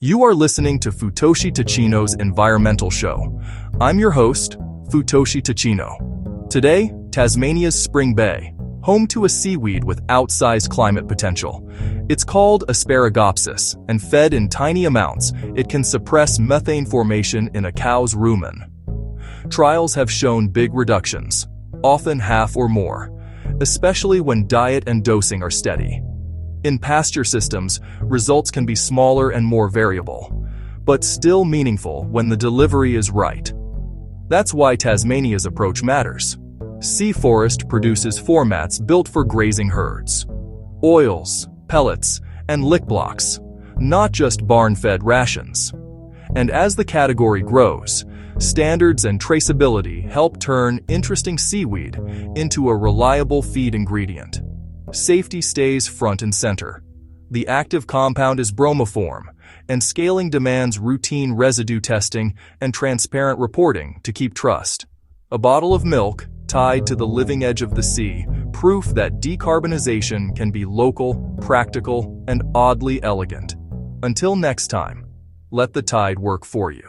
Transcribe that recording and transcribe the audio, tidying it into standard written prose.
You are listening to Futoshi Tachino's Environmental Show. I'm your host, Futoshi Tachino. Today, Tasmania's Spring Bay, home to a seaweed with outsized climate potential. It's called Asparagopsis, and fed in tiny amounts, it can suppress methane formation in a cow's rumen. Trials have shown big reductions, often half or more, especially when diet and dosing are steady. In pasture systems, results can be smaller and more variable, but still meaningful when the delivery is right. That's why Tasmania's approach matters. Sea forest produces formats built for grazing herds. Oils, pellets, and lick blocks, not just barn-fed rations. And as the category grows, standards and traceability help turn interesting seaweed into a reliable feed ingredient. Safety stays front and center. The active compound is bromoform, and scaling demands routine residue testing and transparent reporting to keep trust. A bottle of milk tied to the living edge of the sea, proof that decarbonization can be local, practical, and oddly elegant. Until next time, let the tide work for you.